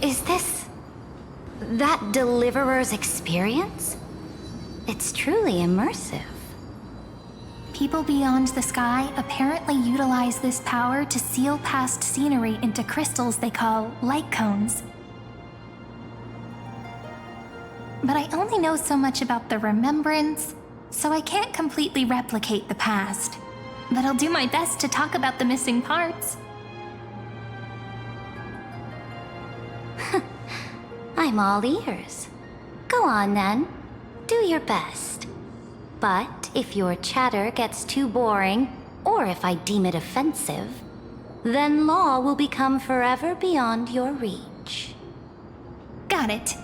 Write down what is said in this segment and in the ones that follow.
Is this that Deliverer's experience? It's truly immersive. People beyond the sky apparently utilize this power to seal past scenery into crystals they call light cones. But I only know so much about the remembrance, so I can't completely replicate the past. But I'll do my best to talk about the missing parts. I'm all ears. Go on then. Do your best. But if your chatter gets too boring, or if I deem it offensive, then law will become forever beyond your reach. Got it.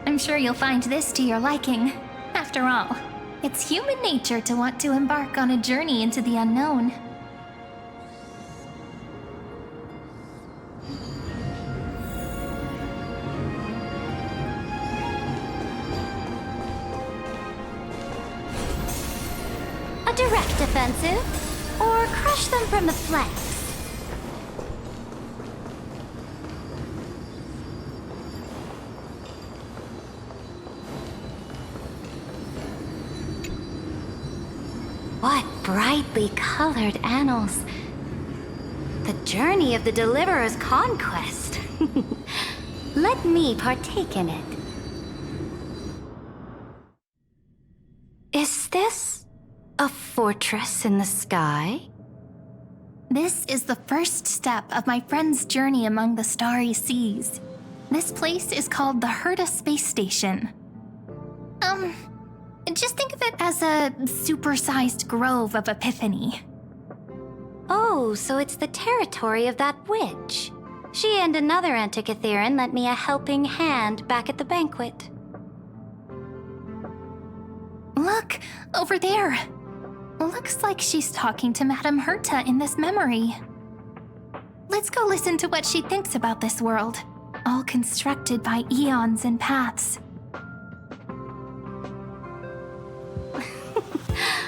I'm sure you'll find this to your liking. After all, it's human nature to want to embark on a journey into the unknown. A direct offensive, or crush them from the flanks. What brightly colored annals. The journey of the Deliverer's conquest. Let me partake in it. Is this a fortress in the sky? This is the first step of my friend's journey among the starry seas. This place is called the Herta Space Station. Just think of it as a supersized grove of Epiphany. Oh, so it's the territory of that witch. She and another Antikytherian lent me a helping hand back at the banquet. Look, over there. Looks like she's talking to Madame Herta in this memory. Let's go listen to what she thinks about this world, all constructed by eons and paths.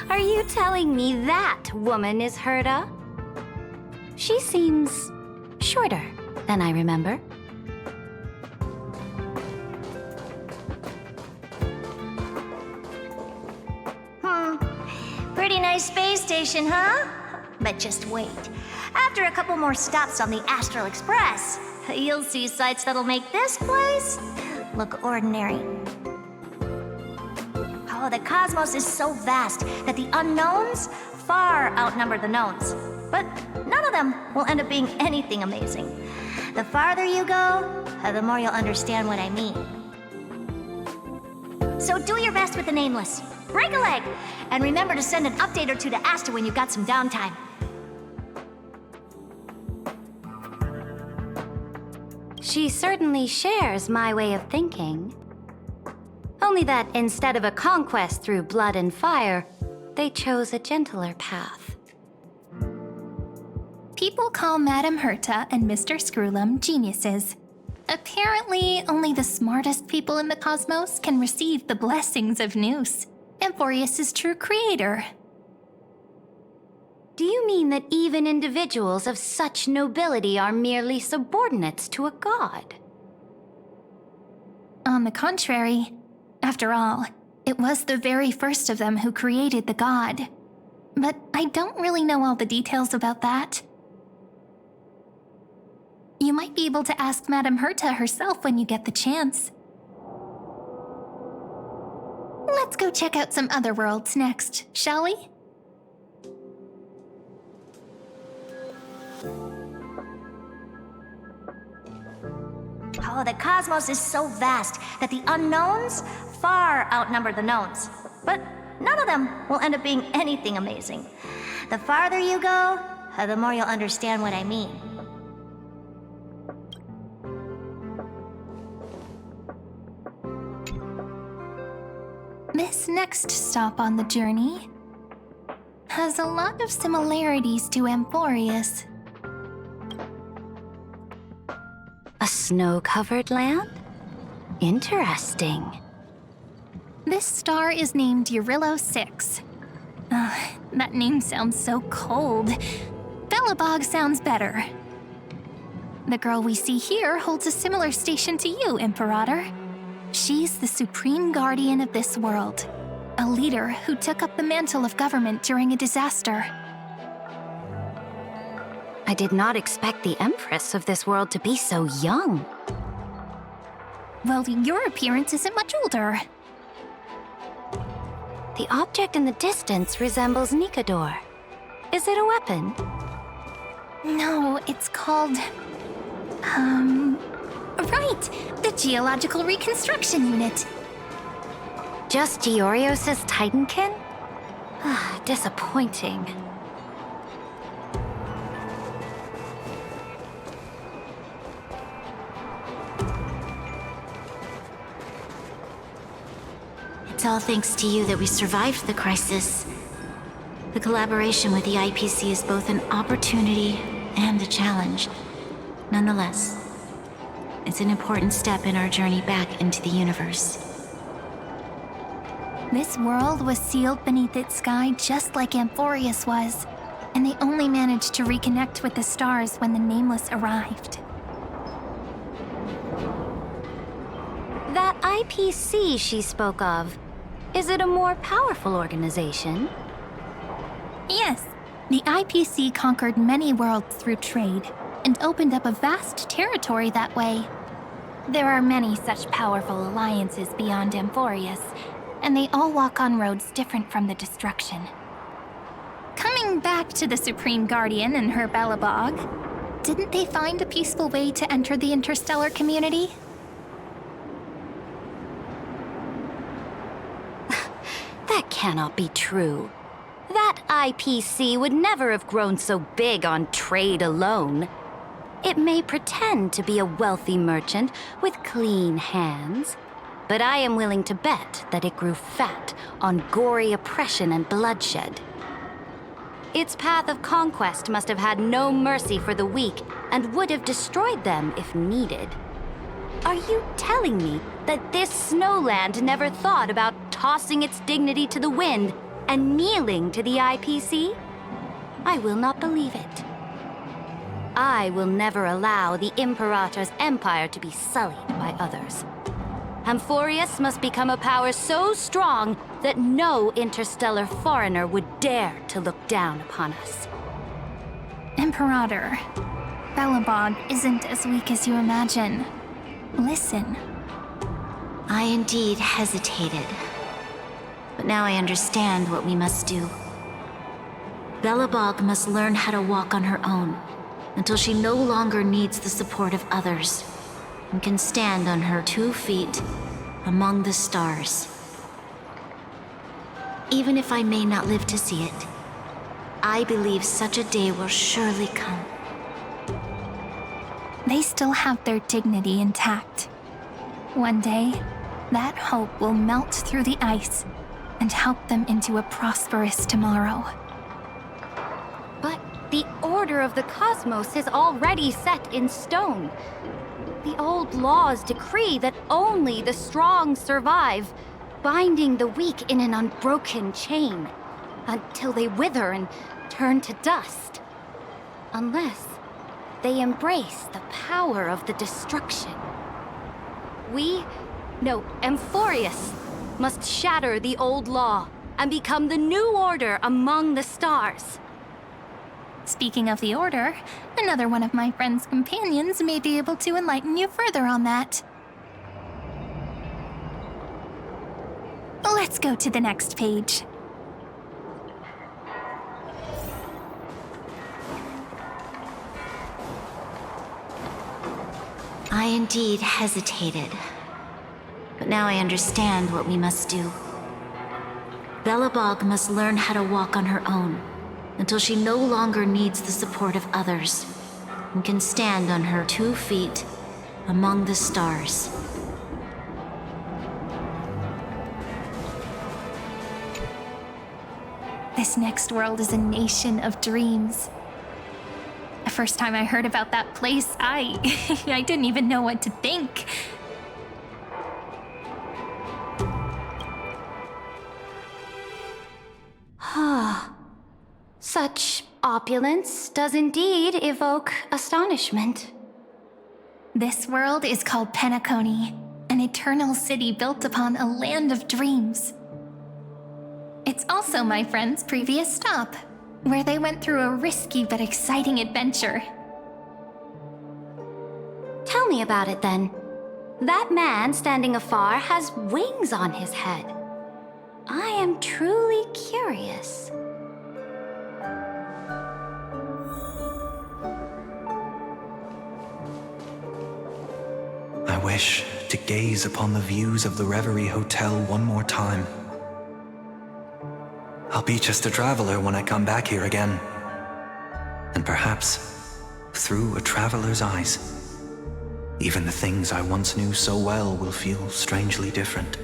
Are you telling me that woman is Herta? She seems shorter than I remember. Pretty nice space station, huh? But just wait. After a couple more stops on the Astral Express, you'll see sights that'll make this place look ordinary. Oh, the cosmos is so vast that the unknowns far outnumber the knowns. But none of them will end up being anything amazing. The farther you go, the more you'll understand what I mean. So do your best with the nameless. Break a leg, and remember to send an update or two to Asta when you've got some downtime. She certainly shares my way of thinking. Only that instead of a conquest through blood and fire, they chose a gentler path. People call Madame Herta and Mr. Screwlum geniuses. Apparently, only the smartest people in the cosmos can receive the blessings of Nous, Amphorius' true creator. Do you mean that even individuals of such nobility are merely subordinates to a god? On the contrary, after all, it was the very first of them who created the god. But I don't really know all the details about that. You might be able to ask Madame Herta herself when you get the chance. Let's go check out some other worlds next, shall we? Oh, the cosmos is so vast that the unknowns far outnumber the knowns. But none of them will end up being anything amazing. The farther you go, the more you'll understand what I mean. This next stop on the journey has a lot of similarities to Amphorius. A snow-covered land? Interesting. This star is named Eurillo 6. That name sounds so cold. Belobog sounds better. The girl we see here holds a similar station to you, Imperator. She's the supreme guardian of this world, a leader who took up the mantle of government during a disaster. I did not expect the Empress of this world to be so young. Well, your appearance isn't much older. The object in the distance resembles Nikador. Is it a weapon? No, it's called... Right! The Geological Reconstruction Unit. Just Giorios' Titankin? Ah, disappointing. It's all thanks to you that we survived the crisis. The collaboration with the IPC is both an opportunity and a challenge. Nonetheless, it's an important step in our journey back into the universe. This world was sealed beneath its sky just like Amphorius was, and they only managed to reconnect with the stars when the Nameless arrived. That IPC she spoke of, is it a more powerful organization? Yes, the IPC conquered many worlds through trade and opened up a vast territory that way. There are many such powerful alliances beyond Amphorius, and they all walk on roads different from the destruction. Coming back to the Supreme Guardian and her Belobog, didn't they find a peaceful way to enter the interstellar community? That cannot be true. That IPC would never have grown so big on trade alone. It may pretend to be a wealthy merchant with clean hands, but I am willing to bet that it grew fat on gory oppression and bloodshed. Its path of conquest must have had no mercy for the weak and would have destroyed them if needed. Are you telling me that this snowland never thought about tossing its dignity to the wind and kneeling to the IPC? I will not believe it. I will never allow the Imperator's empire to be sullied by others. Amphorius must become a power so strong that no interstellar foreigner would dare to look down upon us. Imperator, Belobog isn't as weak as you imagine. Listen. I indeed hesitated. But now I understand what we must do. Belobog must learn how to walk on her own until she no longer needs the support of others and can stand on her 2 feet among the stars. Even if I may not live to see it, I believe such a day will surely come. They still have their dignity intact. One day, that hope will melt through the ice and help them into a prosperous tomorrow. But the order of the cosmos is already set in stone. The old laws decree that only the strong survive, binding the weak in an unbroken chain until they wither and turn to dust. Unless they embrace the power of the destruction. Amphorius must shatter the old law and become the new order among the stars. Speaking of the Order, another one of my friend's companions may be able to enlighten you further on that. Let's go to the next page. I indeed hesitated. But now I understand what we must do. Belobog must learn how to walk on her own until she no longer needs the support of others and can stand on her 2 feet among the stars. This next world is a nation of dreams. The first time I heard about that place, I didn't even know what to think. Such opulence does indeed evoke astonishment. This world is called Penacony, an eternal city built upon a land of dreams. It's also my friend's previous stop, where they went through a risky but exciting adventure. Tell me about it then. That man standing afar has wings on his head. I am truly curious. I wish to gaze upon the views of the Reverie Hotel one more time. I'll be just a traveler when I come back here again. And perhaps, through a traveler's eyes, even the things I once knew so well will feel strangely different.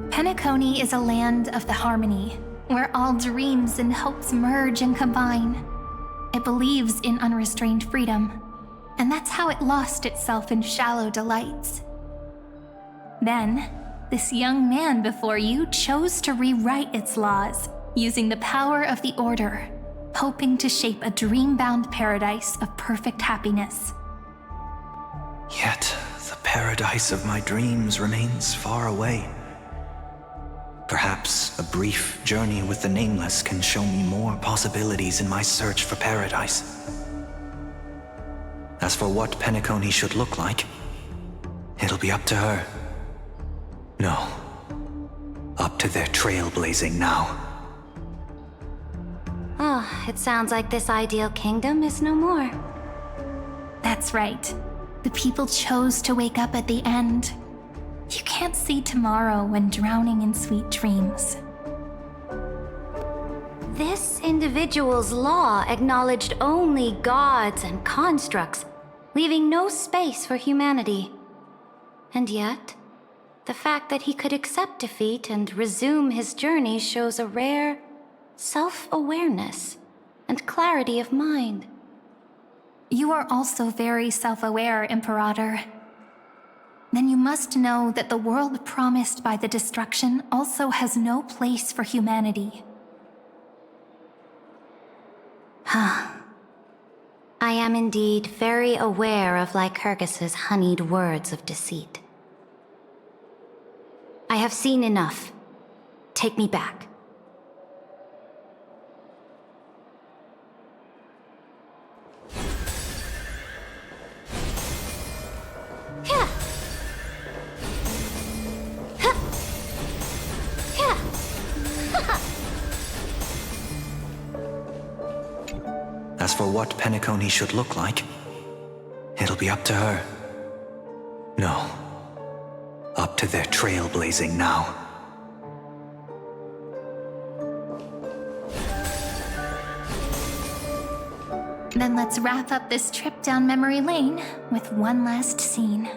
Penacony is a land of the harmony, where all dreams and hopes merge and combine. It believes in unrestrained freedom, and that's how it lost itself in shallow delights. Then, this young man before you chose to rewrite its laws, using the power of the Order, hoping to shape a dream-bound paradise of perfect happiness. Yet, the paradise of my dreams remains far away. Perhaps a brief journey with the Nameless can show me more possibilities in my search for paradise. As for what Penacony should look like, it'll be up to her. No, up to their trailblazing now. Oh, it sounds like this ideal kingdom is no more. That's right. The people chose to wake up at the end. You can't see tomorrow when drowning in sweet dreams. This individual's law acknowledged only gods and constructs, leaving no space for humanity. And yet, the fact that he could accept defeat and resume his journey shows a rare self-awareness and clarity of mind. You are also very self-aware, Imperator. Then you must know that the world promised by the destruction also has no place for humanity. I am indeed very aware of Lycurgus's honeyed words of deceit. I have seen enough. Take me back. As for what Penacony should look like, it'll be up to her. No, up to their trailblazing now. Then let's wrap up this trip down memory lane with one last scene.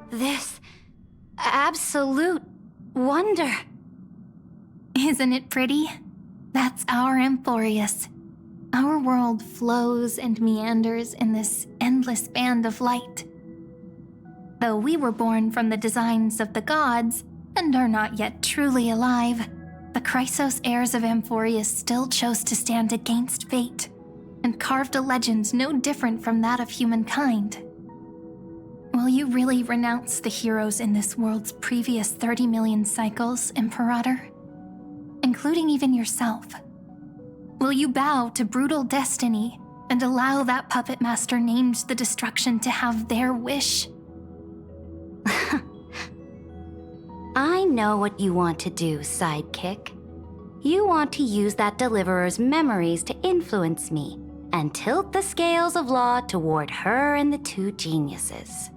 This absolute wonder. Isn't it pretty? That's our Emporius. Our world flows and meanders in this endless band of light. Though we were born from the designs of the gods and are not yet truly alive, the Chrysos heirs of Emporius still chose to stand against fate and carved a legend no different from that of humankind. Will you really renounce the heroes in this world's previous 30 million cycles, Imperator? Including even yourself. Will you bow to brutal destiny and allow that puppet master named the destruction to have their wish? I know what you want to do, sidekick. You want to use that deliverer's memories to influence me and tilt the scales of law toward her and the two geniuses.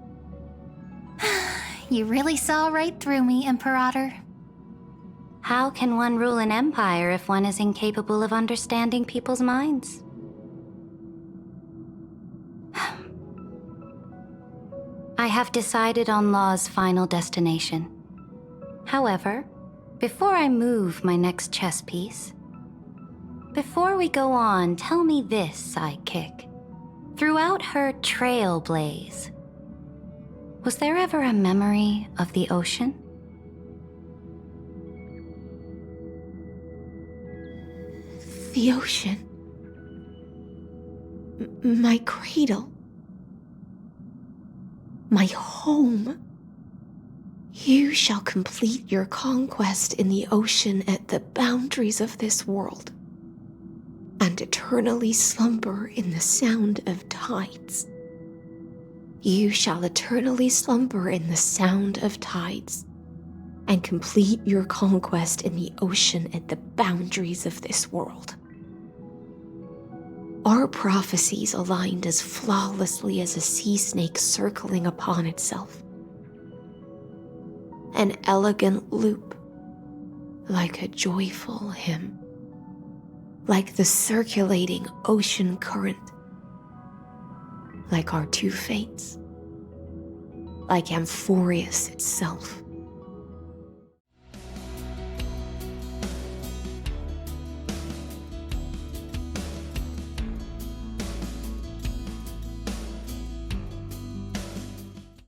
You really saw right through me, Imperator. How can one rule an empire if one is incapable of understanding people's minds? I have decided on Law's final destination. However, before I move my next chess piece, before we go on, tell me this, sidekick. Throughout her Trailblaze, was there ever a memory of the ocean? The ocean. my cradle, my home. You shall complete your conquest in the ocean at the boundaries of this world, and eternally slumber in the sound of tides. You shall eternally slumber in the sound of tides, and complete your conquest in the ocean at the boundaries of this world. Our prophecies aligned as flawlessly as a sea snake circling upon itself. An elegant loop, like a joyful hymn, like the circulating ocean current, like our two fates, like Amphorius itself.